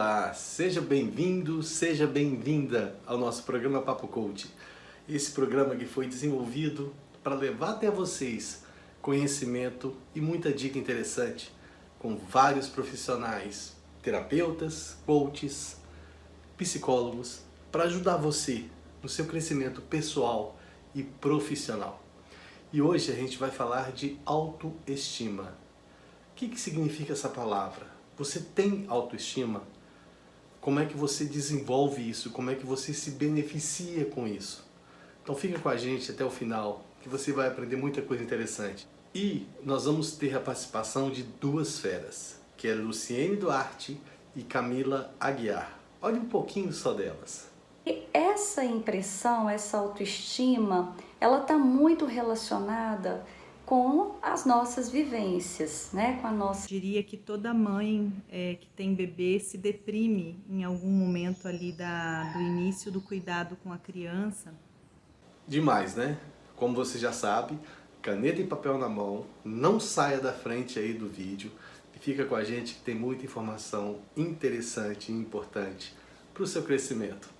Olá, seja bem-vindo, seja bem-vinda ao nosso programa Papo Coach. Esse programa que foi desenvolvido para levar até vocês conhecimento e muita dica interessante com vários profissionais, terapeutas, coaches, psicólogos, para ajudar você no seu crescimento pessoal e profissional. E hoje a gente vai falar de autoestima. O que significa essa palavra? Você tem autoestima? Como é que você desenvolve isso? Como é que você se beneficia com isso? Então fica com a gente até o final, que você vai aprender muita coisa interessante. E nós vamos ter a participação de duas feras, que é Luciene Duarte e Camila Aguiar. Olhe um pouquinho só delas. E essa impressão, essa autoestima, ela está muito relacionada com as nossas vivências, né? Com a nossa... Diria que toda mãe que tem bebê se deprime em algum momento ali do início do cuidado com a criança. Demais, né? Como você já sabe, caneta e papel na mão, não saia da frente aí do vídeo e fica com a gente que tem muita informação interessante e importante para o seu crescimento.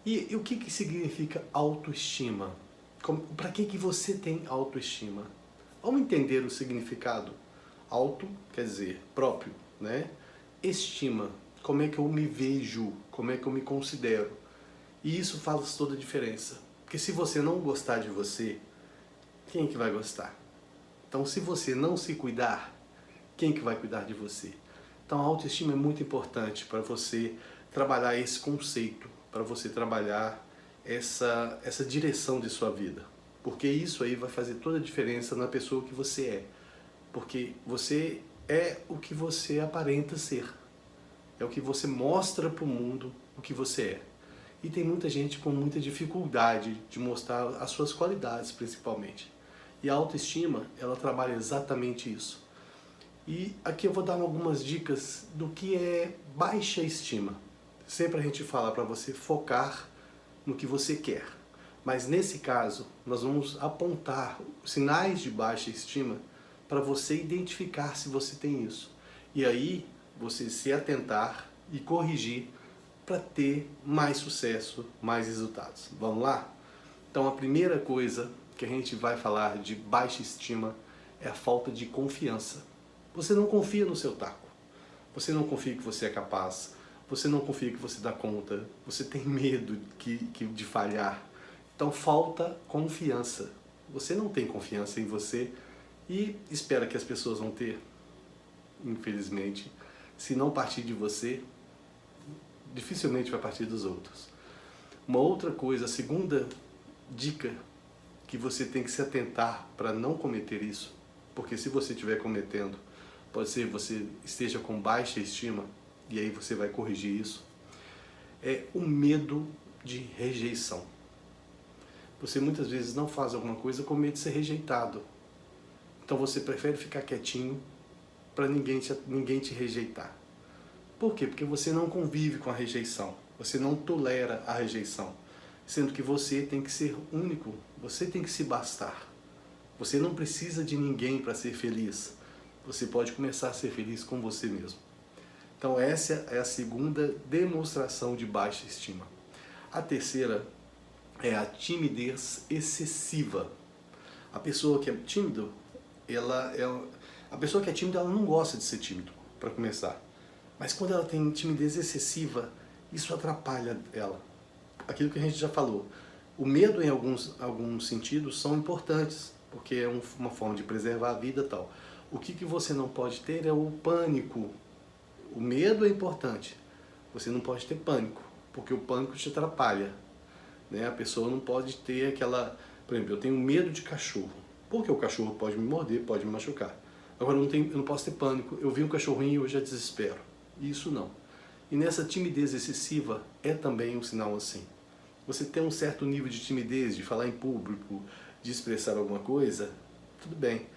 E o que significa autoestima? Para que você tem autoestima? Vamos entender o significado. Auto quer dizer próprio, né? Estima, como é que eu me vejo, como é que eu me considero. E isso faz toda a diferença. Porque se você não gostar de você, quem é que vai gostar? Então, se você não se cuidar, quem é que vai cuidar de você? Então, a autoestima é muito importante para você trabalhar esse conceito, para você trabalhar essa direção de sua vida. Porque isso aí vai fazer toda a diferença na pessoa que você é. Porque você é o que você aparenta ser. É o que você mostra para o mundo o que você é. E tem muita gente com muita dificuldade de mostrar as suas qualidades, principalmente. E a autoestima, ela trabalha exatamente isso. E aqui eu vou dar algumas dicas do que é baixa estima. Sempre a gente fala para você focar no que você quer. Mas nesse caso, nós vamos apontar sinais de baixa estima para você identificar se você tem isso. E aí, você se atentar e corrigir para ter mais sucesso, mais resultados. Vamos lá? Então, a primeira coisa que a gente vai falar de baixa estima é a falta de confiança. Você não confia no seu taco. Você não confia que você é capaz. Você não confia que você dá conta. Você tem medo de falhar. Então falta confiança. Você não tem confiança em você e espera que as pessoas vão ter. Infelizmente, se não partir de você, dificilmente vai partir dos outros. Uma outra coisa, a segunda dica que você tem que se atentar para não cometer isso, porque se você estiver cometendo, pode ser que você esteja com baixa estima e aí você vai corrigir isso, é o medo de rejeição. Você muitas vezes não faz alguma coisa com medo de ser rejeitado. Então você prefere ficar quietinho para ninguém te rejeitar. Por quê? Porque você não convive com a rejeição. Você não tolera a rejeição. Sendo que você tem que ser único. Você tem que se bastar. Você não precisa de ninguém para ser feliz. Você pode começar a ser feliz com você mesmo. Então essa é a segunda demonstração de baixa estima. A terceira é a timidez excessiva. A pessoa que é tímido, ela não gosta de ser tímido, para começar. Mas quando ela tem timidez excessiva, isso atrapalha ela. Aquilo que a gente já falou. O medo, em alguns sentidos, são importantes, porque é uma forma de preservar a vida e tal. O que você não pode ter é o pânico. O medo é importante. Você não pode ter pânico, porque o pânico te atrapalha. Né? A pessoa não pode ter aquela... Por exemplo, eu tenho medo de cachorro. Porque o cachorro pode me morder, pode me machucar. Agora, eu não posso ter pânico. Eu vi um cachorrinho e eu já desespero. Isso não. E nessa timidez excessiva é também um sinal assim. Você tem um certo nível de timidez, de falar em público, de expressar alguma coisa, tudo bem.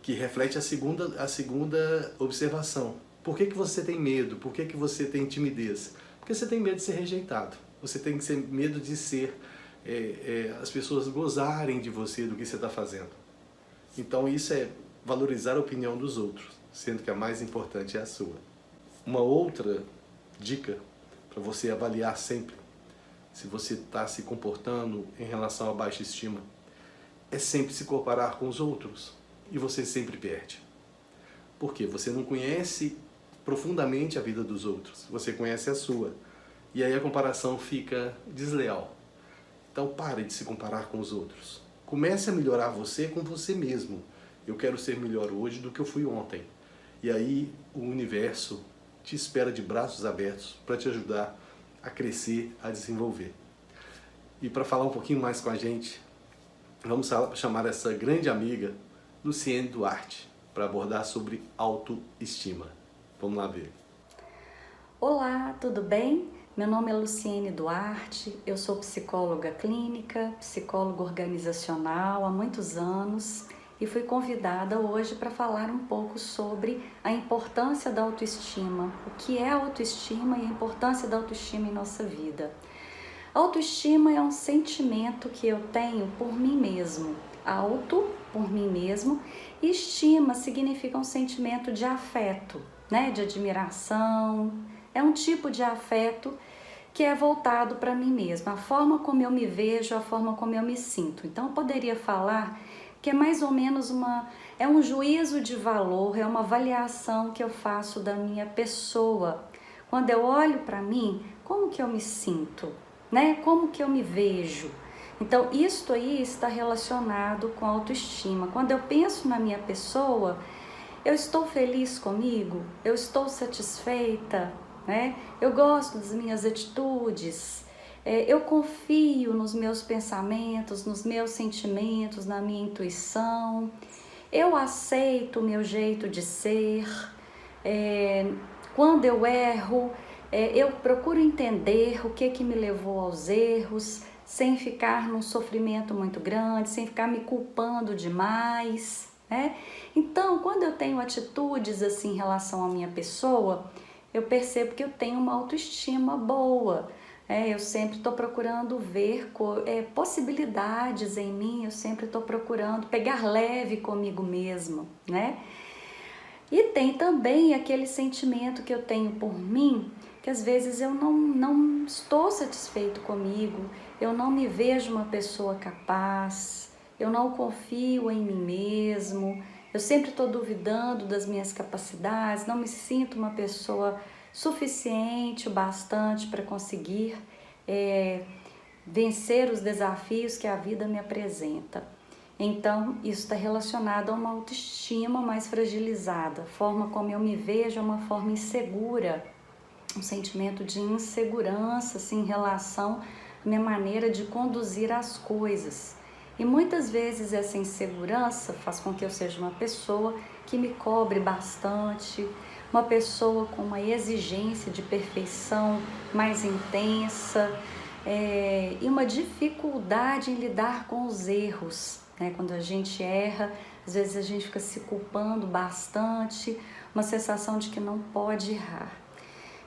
Que reflete a segunda observação. Por que você tem medo? Por que você tem timidez? Porque você tem medo de ser rejeitado. Você tem medo de ser... as pessoas gozarem de você, do que você está fazendo. Então isso é valorizar a opinião dos outros, sendo que a mais importante é a sua. Uma outra dica para você avaliar sempre se você está se comportando em relação à baixa estima é sempre se comparar com os outros e você sempre perde. Por quê? Você não conhece profundamente a vida dos outros, você conhece a sua e aí a comparação fica desleal. Então pare de se comparar com os outros. Comece a melhorar você com você mesmo. Eu quero ser melhor hoje do que eu fui ontem. E aí o universo te espera de braços abertos para te ajudar a crescer, a desenvolver. E para falar um pouquinho mais com a gente, vamos chamar essa grande amiga, Luciene Duarte, para abordar sobre autoestima. Vamos lá ver. Olá, tudo bem? Meu nome é Luciene Duarte, eu sou psicóloga clínica, psicóloga organizacional há muitos anos e fui convidada hoje para falar um pouco sobre a importância da autoestima, o que é a autoestima e a importância da autoestima em nossa vida. A autoestima é um sentimento que eu tenho por mim mesmo. Auto, por mim mesmo, e estima significa um sentimento de afeto, né? De admiração. É um tipo de afeto que é voltado para mim mesma, a forma como eu me vejo, a forma como eu me sinto. Então, eu poderia falar que é mais ou menos é um juízo de valor, é uma avaliação que eu faço da minha pessoa. Quando eu olho para mim, como que eu me sinto, né? Como que eu me vejo? Então, isto aí está relacionado com a autoestima. Quando eu penso na minha pessoa, eu estou feliz comigo? Eu estou satisfeita? Né? Eu gosto das minhas atitudes, eu confio nos meus pensamentos, nos meus sentimentos, na minha intuição, eu aceito o meu jeito de ser, quando eu erro, eu procuro entender o que me levou aos erros, sem ficar num sofrimento muito grande, sem ficar me culpando demais, né? Então, quando eu tenho atitudes assim em relação à minha pessoa, eu percebo que eu tenho uma autoestima boa. Eu sempre estou procurando ver possibilidades em mim, eu sempre estou procurando pegar leve comigo mesmo, né? E tem também aquele sentimento que eu tenho por mim, que às vezes eu não estou satisfeito comigo, eu não me vejo uma pessoa capaz, eu não confio em mim mesmo, eu sempre estou duvidando das minhas capacidades, não me sinto uma pessoa suficiente, o bastante para conseguir vencer os desafios que a vida me apresenta. Então, isso está relacionado a uma autoestima mais fragilizada. A forma como eu me vejo é uma forma insegura, um sentimento de insegurança assim, em relação à minha maneira de conduzir as coisas. E muitas vezes essa insegurança faz com que eu seja uma pessoa que me cobre bastante, uma pessoa com uma exigência de perfeição mais intensa e uma dificuldade em lidar com os erros, né? Quando a gente erra, às vezes a gente fica se culpando bastante, uma sensação de que não pode errar.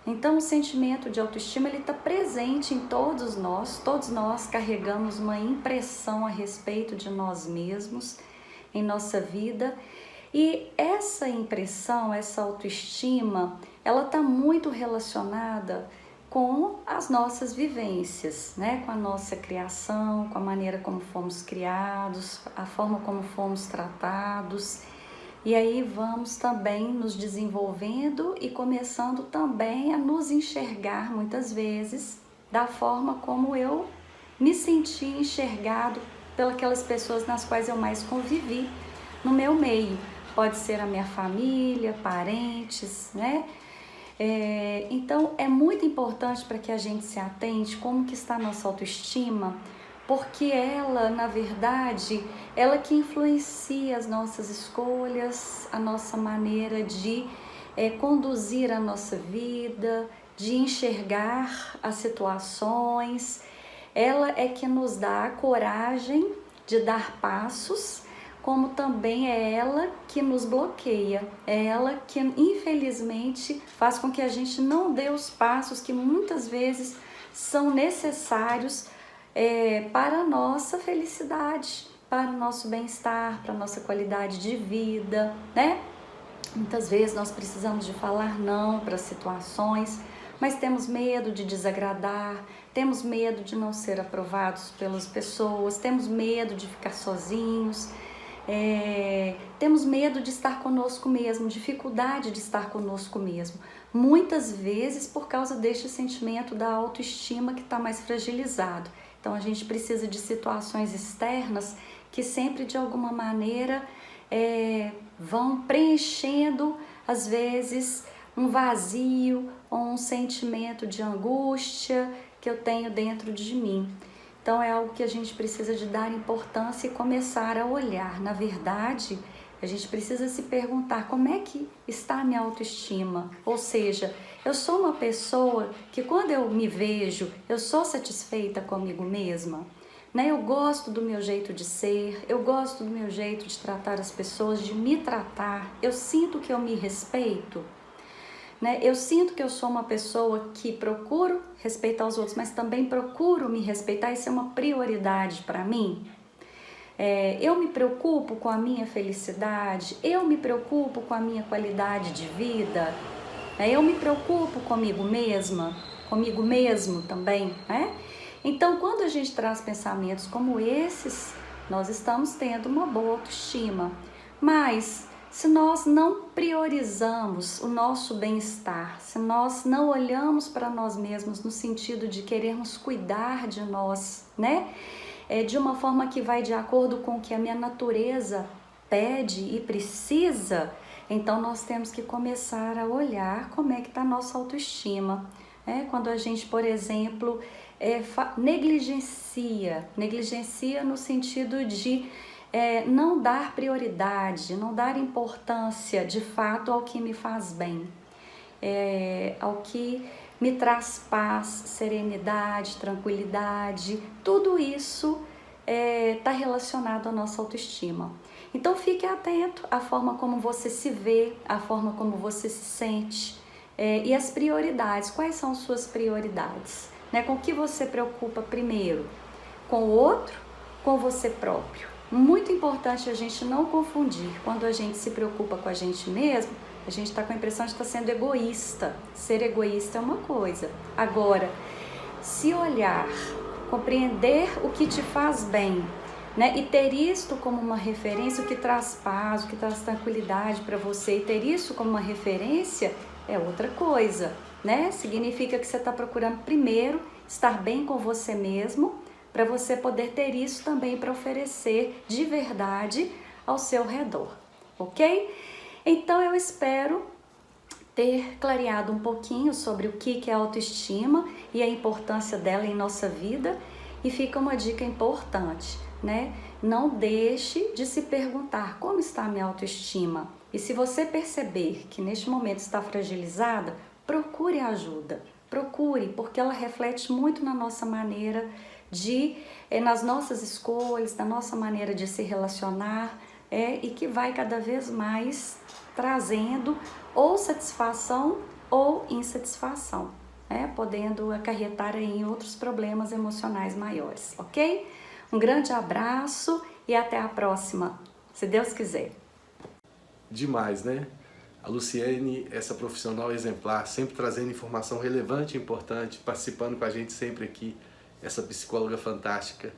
Então, o sentimento de autoestima ele está presente em todos nós carregamos uma impressão a respeito de nós mesmos em nossa vida e essa impressão, essa autoestima, ela está muito relacionada com as nossas vivências, né? Com a nossa criação, com a maneira como fomos criados, a forma como fomos tratados. E aí vamos também nos desenvolvendo e começando também a nos enxergar muitas vezes da forma como eu me senti enxergado pelas pessoas nas quais eu mais convivi no meu meio. Pode ser a minha família, parentes, né? Então é muito importante para que a gente se atente como que está a nossa autoestima, porque ela, na verdade, ela que influencia as nossas escolhas, a nossa maneira de conduzir a nossa vida, de enxergar as situações. Ela é que nos dá a coragem de dar passos, como também é ela que nos bloqueia, é ela que infelizmente faz com que a gente não dê os passos que muitas vezes são necessários para a nossa felicidade, para o nosso bem-estar, para a nossa qualidade de vida, né? Muitas vezes nós precisamos de falar não para situações, mas temos medo de desagradar, temos medo de não ser aprovados pelas pessoas, temos medo de ficar sozinhos, temos medo de estar conosco mesmo, dificuldade de estar conosco mesmo. Muitas vezes por causa deste sentimento da autoestima que está mais fragilizado. Então a gente precisa de situações externas que sempre de alguma maneira vão preenchendo, às vezes, um vazio ou um sentimento de angústia que eu tenho dentro de mim. Então é algo que a gente precisa de dar importância e começar a olhar. Na verdade, a gente precisa se perguntar como é que está a minha autoestima. Ou seja, eu sou uma pessoa que quando eu me vejo, eu sou satisfeita comigo mesma? Né? Eu gosto do meu jeito de ser, eu gosto do meu jeito de tratar as pessoas, de me tratar. Eu sinto que eu me respeito. Né? Eu sinto que eu sou uma pessoa que procuro respeitar os outros, mas também procuro me respeitar. Isso é uma prioridade para mim. Eu me preocupo com a minha felicidade, eu me preocupo com a minha qualidade de vida, eu me preocupo comigo mesma, comigo mesmo também, né? Então, quando a gente traz pensamentos como esses, nós estamos tendo uma boa autoestima. Mas, se nós não priorizamos o nosso bem-estar, se nós não olhamos para nós mesmos no sentido de querermos cuidar de nós, né? De uma forma que vai de acordo com o que a minha natureza pede e precisa, então nós temos que começar a olhar como é que está a nossa autoestima. Quando a gente, por exemplo, negligencia no sentido de não dar prioridade, não dar importância de fato ao que me faz bem, ao que me traz paz, serenidade, tranquilidade, tudo isso está relacionado à nossa autoestima. Então fique atento à forma como você se vê, à forma como você se sente e as prioridades. Quais são suas prioridades? Com o que você preocupa primeiro? Com o outro? Com você próprio? Muito importante a gente não confundir. Quando a gente se preocupa com a gente mesmo, a gente está com a impressão de estar sendo egoísta. Ser egoísta é uma coisa. Agora, se olhar, compreender o que te faz bem, e ter isto como uma referência, o que traz paz, o que traz tranquilidade para você, e ter isso como uma referência é outra coisa, Significa que você está procurando primeiro estar bem com você mesmo, para você poder ter isso também para oferecer de verdade ao seu redor, ok? Então eu espero ter clareado um pouquinho sobre o que é autoestima e a importância dela em nossa vida. E fica uma dica importante, Não deixe de se perguntar como está a minha autoestima. E se você perceber que neste momento está fragilizada, procure ajuda. Procure, porque ela reflete muito na nossa maneira nas nossas escolhas, na nossa maneira de se relacionar, e que vai cada vez mais trazendo ou satisfação ou insatisfação, podendo acarretar em outros problemas emocionais maiores, ok? Um grande abraço e até a próxima, se Deus quiser. Demais, né? A Luciene, essa profissional exemplar, sempre trazendo informação relevante e importante, participando com a gente sempre aqui, essa psicóloga fantástica,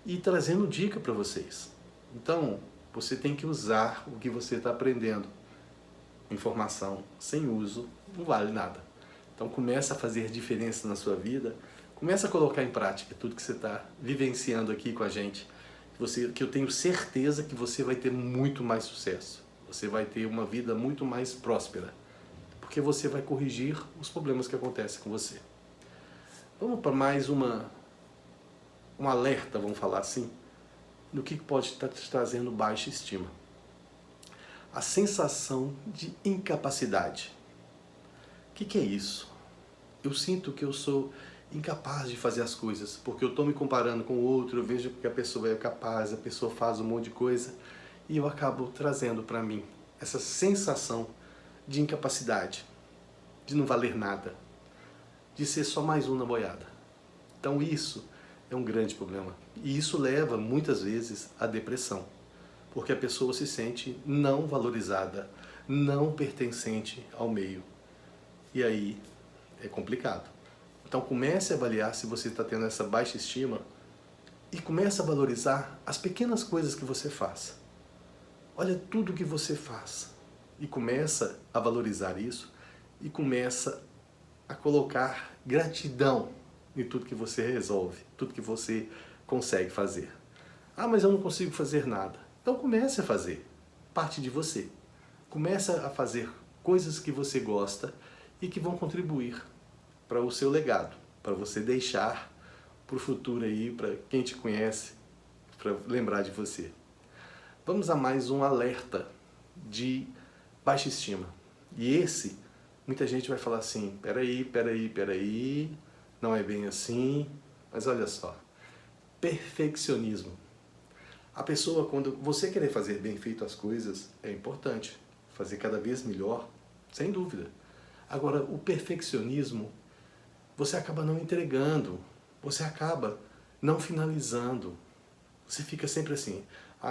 e trazendo dica para vocês. Então, você tem que usar o que você está aprendendo. Informação sem uso não vale nada. Então começa a fazer diferença na sua vida, começa a colocar em prática tudo que você está vivenciando aqui com a gente, que eu tenho certeza que você vai ter muito mais sucesso. Você vai ter uma vida muito mais próspera, porque você vai corrigir os problemas que acontecem com você. Vamos para mais um alerta, vamos falar assim, do que pode estar te trazendo baixa estima. A sensação de incapacidade. O que é isso? Eu sinto que eu sou incapaz de fazer as coisas, porque eu estou me comparando com o outro, eu vejo que a pessoa é capaz, a pessoa faz um monte de coisa, e eu acabo trazendo para mim essa sensação de incapacidade, de não valer nada, de ser só mais um na boiada. Então isso é um grande problema. E isso leva, muitas vezes, à depressão, porque a pessoa se sente não valorizada, não pertencente ao meio. E aí é complicado. Então comece a avaliar se você está tendo essa baixa estima e comece a valorizar as pequenas coisas que você faz. Olha tudo que você faz e começa a valorizar isso e começa a colocar gratidão em tudo que você resolve, tudo que você consegue fazer. Ah, mas eu não consigo fazer nada. Então comece a fazer. Parte de você. Comece a fazer coisas que você gosta e que vão contribuir para o seu legado, para você deixar para o futuro aí, para quem te conhece, para lembrar de você. Vamos a mais um alerta de baixa estima. E esse, muita gente vai falar assim, peraí, não é bem assim, mas olha só, perfeccionismo. A pessoa, quando você querer fazer bem feito as coisas, é importante, fazer cada vez melhor, sem dúvida. Agora, o perfeccionismo, você acaba não entregando, você acaba não finalizando. Você fica sempre assim,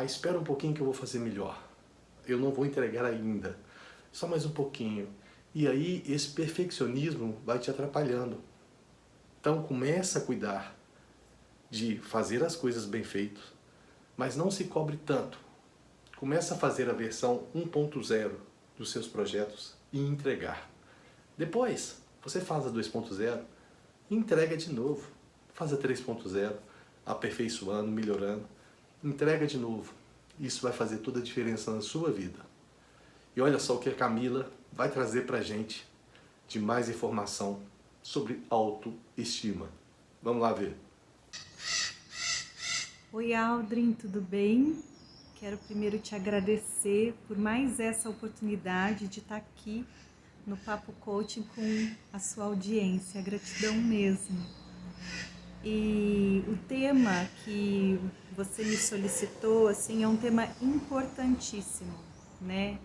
espera um pouquinho que eu vou fazer melhor. Eu não vou entregar ainda, só mais um pouquinho. E aí esse perfeccionismo vai te atrapalhando. Então começa a cuidar de fazer as coisas bem feitas, mas não se cobre tanto. Começa a fazer a versão 1.0 dos seus projetos e entregar. Depois, você faz a 2.0 e entrega de novo. Faz a 3.0, aperfeiçoando, melhorando. Entrega de novo. Isso vai fazer toda a diferença na sua vida. E olha só o que a Camila vai trazer pra gente de mais informação sobre autoestima. Vamos lá ver. Oi, Aldrin, tudo bem? Quero primeiro te agradecer por mais essa oportunidade de estar aqui no Papo Coaching com a sua audiência. Gratidão mesmo. E o tema que você me solicitou, assim, é um tema importantíssimo, né?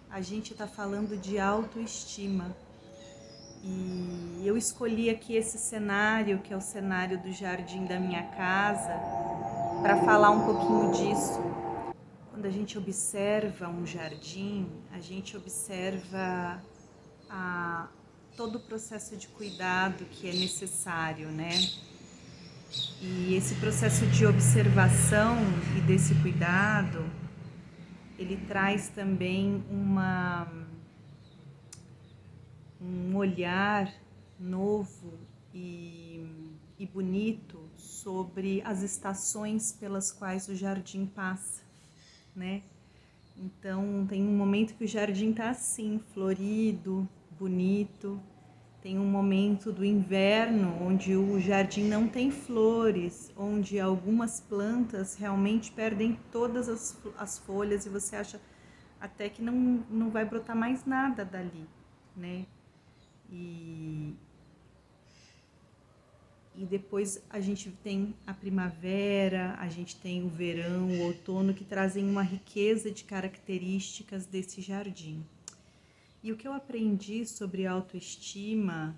A gente está falando de autoestima. E eu escolhi aqui esse cenário, que é o cenário do jardim da minha casa, para falar um pouquinho disso. Quando a gente observa um jardim, a gente observa todo o processo de cuidado que é necessário, né? E esse processo de observação e desse cuidado, ele traz também um olhar novo e bonito sobre as estações pelas quais o jardim passa, né? Então, tem um momento que o jardim está assim, florido, bonito. Tem um momento do inverno onde o jardim não tem flores, onde algumas plantas realmente perdem todas as folhas e você acha até que não vai brotar mais nada dali, né? E depois a gente tem a primavera, a gente tem o verão, o outono, que trazem uma riqueza de características desse jardim. E o que eu aprendi sobre autoestima,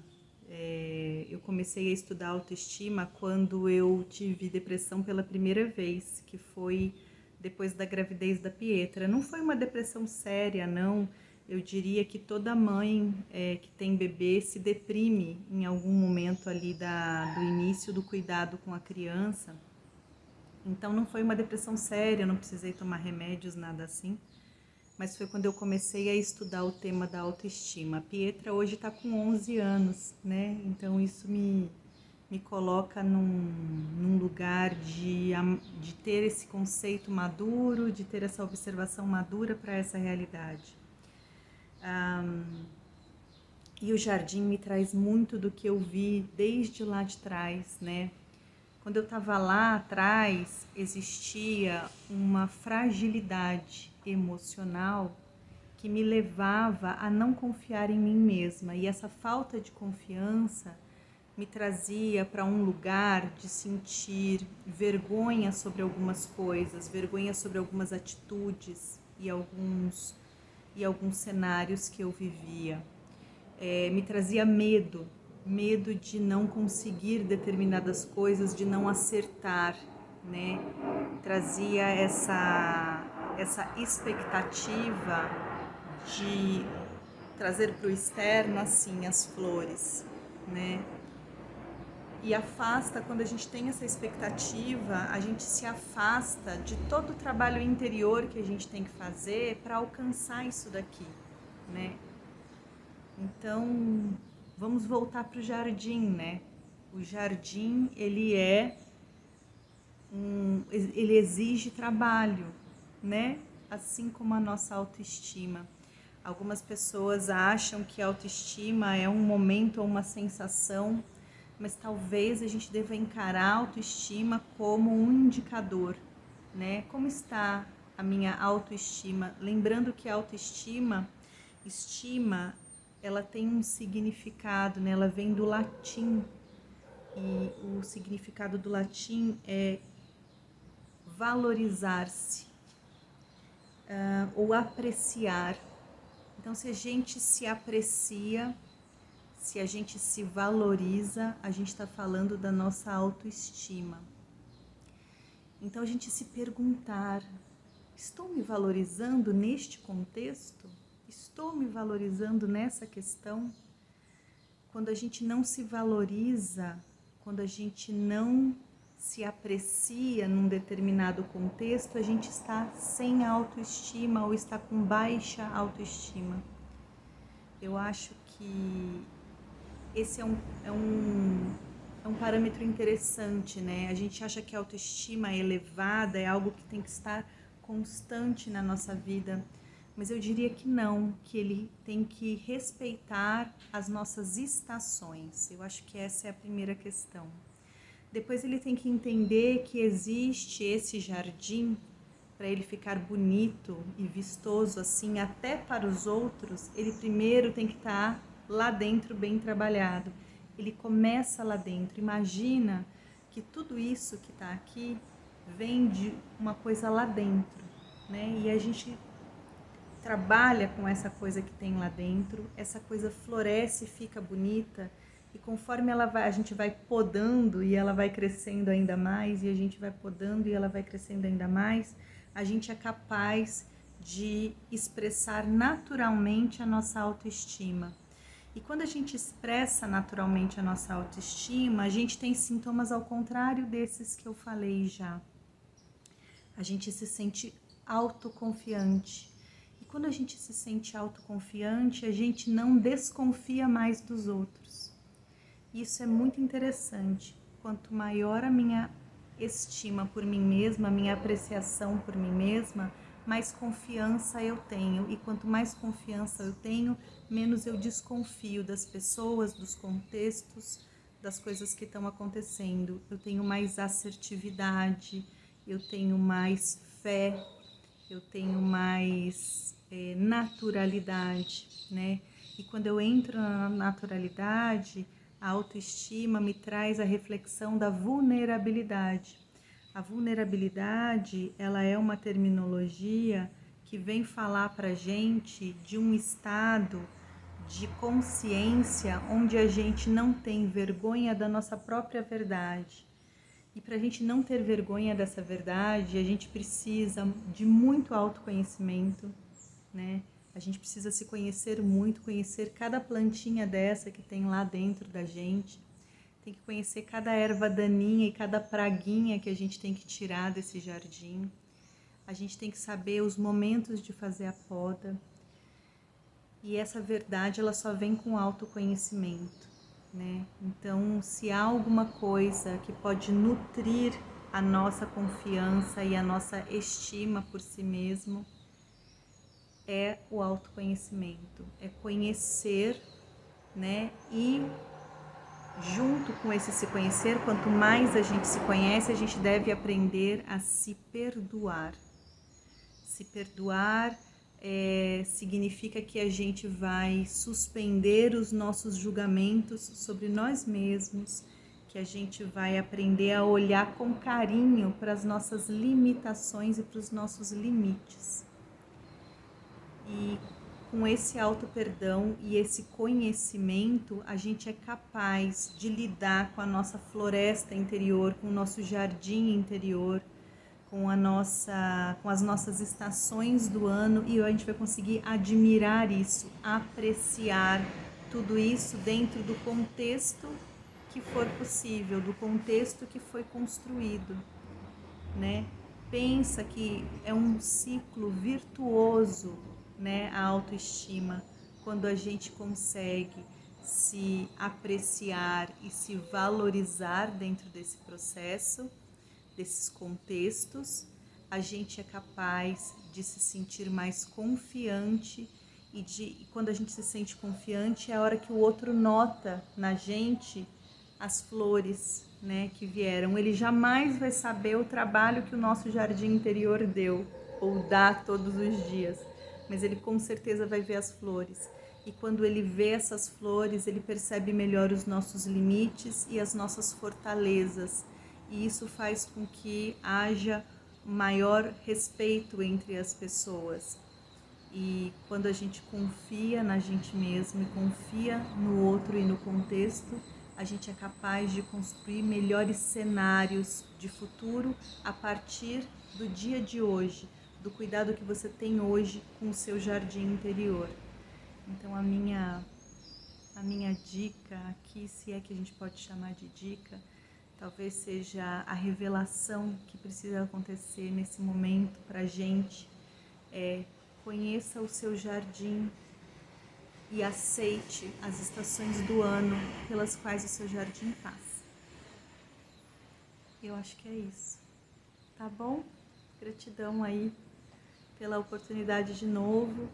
eu comecei a estudar autoestima quando eu tive depressão pela primeira vez, que foi depois da gravidez da Pietra. Não foi uma depressão séria, não. Eu diria que toda mãe que tem bebê se deprime em algum momento ali do início do cuidado com a criança. Então não foi uma depressão séria, eu não precisei tomar remédios, nada assim. Mas foi quando eu comecei a estudar o tema da autoestima. A Pietra hoje está com 11 anos, né? Então isso me coloca num lugar de ter esse conceito maduro, de ter essa observação madura para essa realidade. E o jardim me traz muito do que eu vi desde lá de trás, né? Quando eu estava lá atrás, existia uma fragilidade emocional que me levava a não confiar em mim mesma. E essa falta de confiança me trazia para um lugar de sentir vergonha sobre algumas coisas, vergonha sobre algumas atitudes e alguns cenários que eu vivia. Me trazia medo de não conseguir determinadas coisas, de não acertar, né? Trazia essa expectativa de trazer para o externo, assim, as flores. né? E afasta, quando a gente tem essa expectativa, a gente se afasta de todo o trabalho interior que a gente tem que fazer para alcançar isso daqui, né? Então, vamos voltar para o jardim, né? O jardim, ele exige trabalho, né? Assim como a nossa autoestima. Algumas pessoas acham que a autoestima é um momento ou uma sensação, mas talvez a gente deva encarar a autoestima como um indicador, né? Como está a minha autoestima? Lembrando que a autoestima, ela tem um significado, né? Ela vem do latim, e o significado do latim é valorizar-se, ou apreciar. Então, se a gente se aprecia, se a gente se valoriza, a gente está falando da nossa autoestima. Então, a gente se perguntar: estou me valorizando neste contexto? Estou me valorizando nessa questão? Quando a gente não se valoriza, quando a gente não se aprecia num determinado contexto, a gente está sem autoestima ou está com baixa autoestima. Eu acho que esse é um parâmetro interessante, né? A gente acha que a autoestima elevada é algo que tem que estar constante na nossa vida, mas eu diria que não, que ele tem que respeitar as nossas estações. Eu acho que essa é a primeira questão. Depois ele tem que entender que existe esse jardim, para ele ficar bonito e vistoso assim até para os outros, ele primeiro tem que estar lá dentro bem trabalhado. Ele começa lá dentro. Imagina que tudo isso que está aqui vem de uma coisa lá dentro, né? E a gente trabalha com essa coisa que tem lá dentro, essa coisa floresce, fica bonita, e conforme a gente vai podando e ela vai crescendo ainda mais, e a gente vai podando e ela vai crescendo ainda mais, a gente é capaz de expressar naturalmente a nossa autoestima. E quando a gente expressa naturalmente a nossa autoestima, a gente tem sintomas ao contrário desses que eu falei já. A gente se sente autoconfiante. E quando a gente se sente autoconfiante, a gente não desconfia mais dos outros. Isso é muito interessante. Quanto maior a minha estima por mim mesma, a minha apreciação por mim mesma, mais confiança eu tenho. E quanto mais confiança eu tenho, menos eu desconfio das pessoas, dos contextos, das coisas que estão acontecendo. Eu tenho mais assertividade, eu tenho mais fé, eu tenho mais naturalidade, né? E quando eu entro na naturalidade, a autoestima me traz a reflexão da vulnerabilidade. A vulnerabilidade, ela é uma terminologia que vem falar pra gente de um estado de consciência onde a gente não tem vergonha da nossa própria verdade. E para a gente não ter vergonha dessa verdade, a gente precisa de muito autoconhecimento, né? A gente precisa se conhecer muito, conhecer cada plantinha dessa que tem lá dentro da gente. Tem que conhecer cada erva daninha e cada praguinha que a gente tem que tirar desse jardim. A gente tem que saber os momentos de fazer a poda. E essa verdade, ela só vem com autoconhecimento, né? Então, se há alguma coisa que pode nutrir a nossa confiança e a nossa estima por si mesmo, é o autoconhecimento, é conhecer, né? E junto com esse se conhecer, quanto mais a gente se conhece, a gente deve aprender a se perdoar. Se perdoar significa que a gente vai suspender os nossos julgamentos sobre nós mesmos, que a gente vai aprender a olhar com carinho para as nossas limitações e para os nossos limites. E com esse auto-perdão e esse conhecimento, a gente é capaz de lidar com a nossa floresta interior, com o nosso jardim interior, com as nossas estações do ano, e a gente vai conseguir admirar isso, apreciar tudo isso dentro do contexto que for possível, do contexto que foi construído, né? Pensa que é um ciclo virtuoso, né, a autoestima, quando a gente consegue se apreciar e se valorizar dentro desse processo, desses contextos, a gente é capaz de se sentir mais confiante e quando a gente se sente confiante é a hora que o outro nota na gente as flores, né, que vieram. Ele jamais vai saber o trabalho que o nosso jardim interior deu ou dá todos os dias, mas ele com certeza vai ver as flores. E quando ele vê essas flores, ele percebe melhor os nossos limites e as nossas fortalezas. E isso faz com que haja maior respeito entre as pessoas. E quando a gente confia na gente mesmo e confia no outro e no contexto, a gente é capaz de construir melhores cenários de futuro a partir do dia de hoje, do cuidado que você tem hoje com o seu jardim interior. Então a minha dica aqui, se é que a gente pode chamar de dica, talvez seja a revelação que precisa acontecer nesse momento para a gente, conheça o seu jardim e aceite as estações do ano pelas quais o seu jardim passa. Eu acho que é isso, tá bom? Gratidão aí pela oportunidade de novo.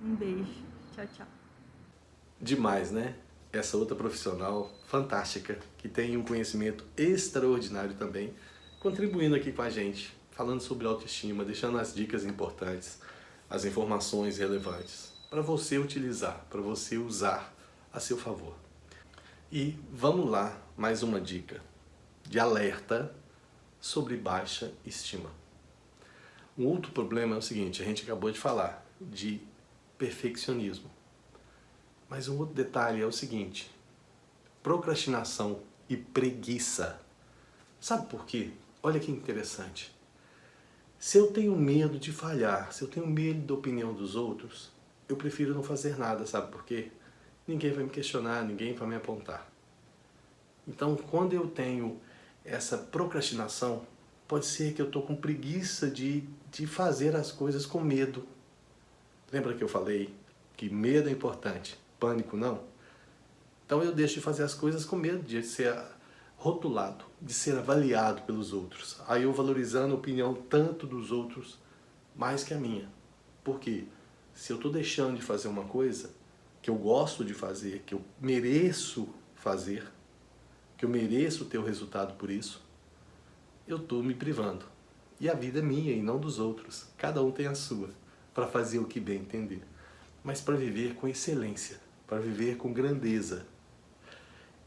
Um beijo. Tchau, tchau. Demais, né? Essa outra profissional fantástica, que tem um conhecimento extraordinário também, contribuindo aqui com a gente, falando sobre autoestima, deixando as dicas importantes, as informações relevantes, para você utilizar, para você usar a seu favor. E vamos lá, mais uma dica de alerta sobre baixa estima. Um outro problema é o seguinte, a gente acabou de falar de perfeccionismo. Mas um outro detalhe é o seguinte, procrastinação e preguiça. Sabe por quê? Olha que interessante. Se eu tenho medo de falhar, se eu tenho medo da opinião dos outros, eu prefiro não fazer nada, sabe por quê? Ninguém vai me questionar, ninguém vai me apontar. Então, quando eu tenho essa procrastinação, pode ser que eu estou com preguiça de fazer as coisas com medo. Lembra que eu falei que medo é importante, pânico não? Então eu deixo de fazer as coisas com medo de ser rotulado, de ser avaliado pelos outros. Aí eu valorizando a opinião tanto dos outros mais que a minha. Por quê? Se eu estou deixando de fazer uma coisa que eu gosto de fazer, que eu mereço fazer, que eu mereço ter o resultado por isso, eu estou me privando. E a vida é minha e não dos outros. Cada um tem a sua, para fazer o que bem entender. Mas para viver com excelência, para viver com grandeza.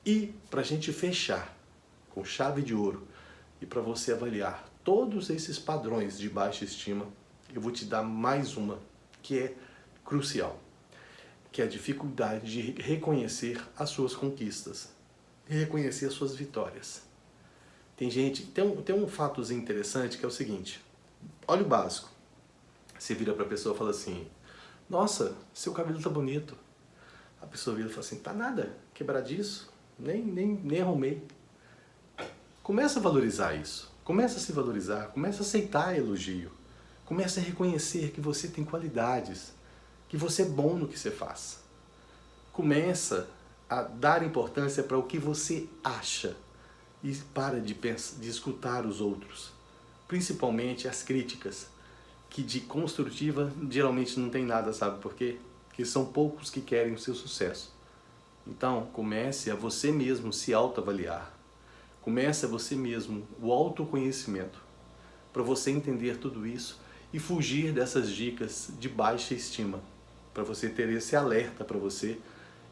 E para a gente fechar com chave de ouro e para você avaliar todos esses padrões de baixa estima, eu vou te dar mais uma que é crucial, que é a dificuldade de reconhecer as suas conquistas e reconhecer as suas vitórias. Tem um fatozinho interessante que é o seguinte, olha o básico, você vira para a pessoa e fala assim, nossa, seu cabelo tá bonito. A pessoa vira e fala assim, tá nada, quebradiço, nem arrumei. Começa a valorizar isso, começa a se valorizar, começa a aceitar elogio, começa a reconhecer que você tem qualidades, que você é bom no que você faz. Começa a dar importância para o que você acha e para de escutar os outros, principalmente as críticas, que de construtiva geralmente não tem nada, sabe por quê? Porque são poucos que querem o seu sucesso. Então, comece a você mesmo se autoavaliar. Comece a você mesmo o autoconhecimento, para você entender tudo isso e fugir dessas dicas de baixa estima, para você ter esse alerta para você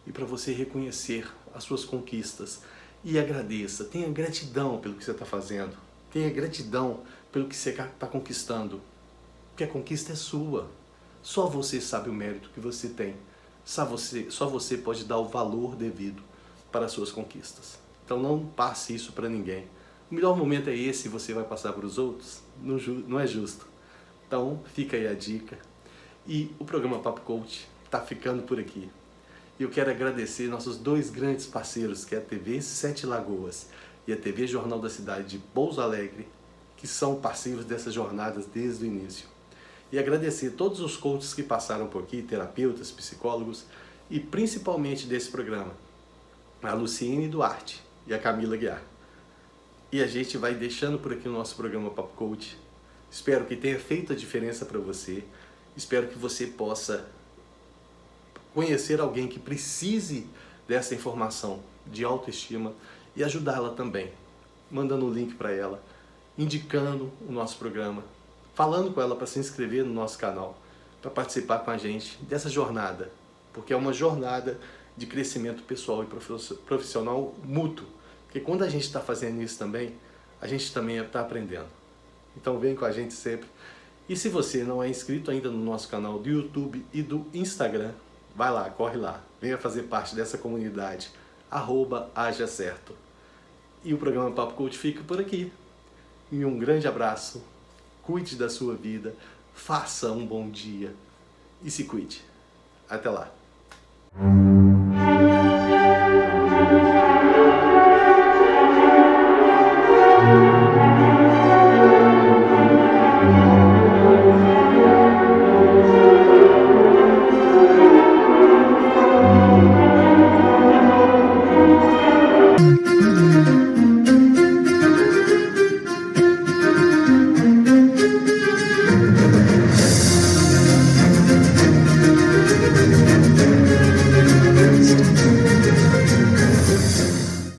e para você reconhecer as suas conquistas. E agradeça, tenha gratidão pelo que você está fazendo, tenha gratidão pelo que você está conquistando. Porque a conquista é sua. Só você sabe o mérito que você tem. Só você pode dar o valor devido para as suas conquistas. Então não passe isso para ninguém. O melhor momento é esse e você vai passar para os outros? Não é justo. Então fica aí a dica. E o programa Papo Coach está ficando por aqui. E eu quero agradecer nossos dois grandes parceiros, que é a TV Sete Lagoas e a TV Jornal da Cidade de Pouso Alegre, que são parceiros dessas jornadas desde o início. E agradecer todos os coaches que passaram por aqui, terapeutas, psicólogos e principalmente desse programa, a Luciene Duarte e a Camila Guiar. E a gente vai deixando por aqui o nosso programa Papo Coach. Espero que tenha feito a diferença para você. Espero que você possa conhecer alguém que precise dessa informação de autoestima e ajudá-la também, mandando o link para ela, indicando o nosso programa, falando com ela para se inscrever no nosso canal, para participar com a gente dessa jornada, porque é uma jornada de crescimento pessoal e profissional mútuo, porque quando a gente está fazendo isso também, a gente também está aprendendo. Então vem com a gente sempre. E se você não é inscrito ainda no nosso canal do YouTube e do Instagram, vai lá, corre lá, venha fazer parte dessa comunidade, @hajacerto. E o programa Papo Coach fica por aqui. E um grande abraço, cuide da sua vida, faça um bom dia e se cuide. Até lá.